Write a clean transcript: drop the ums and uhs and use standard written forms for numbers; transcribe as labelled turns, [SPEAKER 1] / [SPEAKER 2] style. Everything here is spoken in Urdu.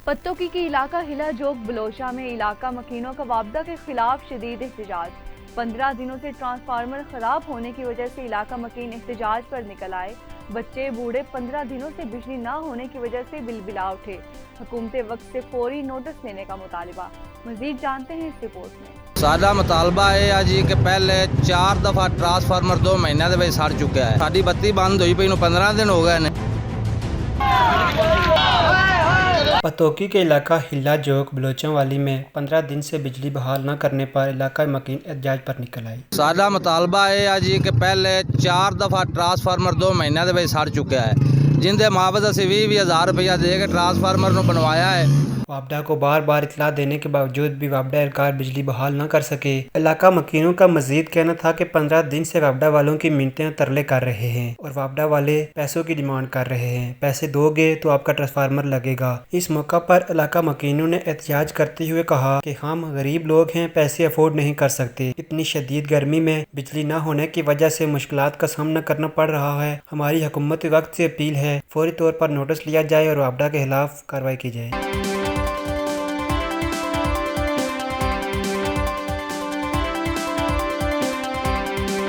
[SPEAKER 1] پتوکی کی علاقہ ہلا جوگ بلوچہ میں علاقہ مکینوں کا وابدہ کے خلاف شدید احتجاج۔ 15 دنوں سے ٹرانسفارمر خراب ہونے کی وجہ سے علاقہ مکین احتجاج پر نکل آئے۔ بچے بوڑھے 15 دنوں سے بجلی نہ ہونے کی وجہ سے بلبلا اٹھے۔ حکومت وقت سے فوری نوٹس لینے کا مطالبہ۔ مزید جانتے ہیں اس رپورٹ میں۔
[SPEAKER 2] سارا مطالبہ یہ ہے جی کہ پہلے 4 دفعہ ٹرانسفارمر 2 مہینے دے سڑ چکا ہے۔ ساری بتی بند ہوئی پئی 15 دن ہو گئے نے۔
[SPEAKER 3] پتوکی کے علاقہ ہلا جوگ بلوچوں والی میں 15 دن سے بجلی بحال نہ کرنے پر علاقہ مکین احتجاج پر نکل آئی۔
[SPEAKER 2] سارا مطالبہ یہ ہے جی کہ پہلے 4 دفعہ ٹرانسفارمر 2 مہینے دے سڑ چکا ہے، جن دے معاوضہ اسی 20,000 روپیہ دے کے ٹرانسفارمر نو بنوایا ہے۔
[SPEAKER 3] وابڈا کو بار بار اطلاع دینے کے باوجود بھی وابڈا اہلکار بجلی بحال نہ کر سکے۔ علاقہ مکینوں کا مزید کہنا تھا کہ 15 دن سے وابڈا والوں کی منتیں اور ترلے کر رہے ہیں اور وابڈا والے پیسوں کی ڈیمانڈ کر رہے ہیں، پیسے دو گے تو آپ کا ٹرانسفارمر لگے گا۔ اس موقع پر علاقہ مکینوں نے احتجاج کرتے ہوئے کہا کہ ہم غریب لوگ ہیں، پیسے افورڈ نہیں کر سکتے، اتنی شدید گرمی میں بجلی نہ ہونے کی وجہ سے مشکلات کا سامنا کرنا پڑ رہا ہے۔ ہماری حکومت وقت سے اپیل ہے فوری طور پر نوٹس لیا جائے اور وابڈا کے خلاف کارروائی کی جائے۔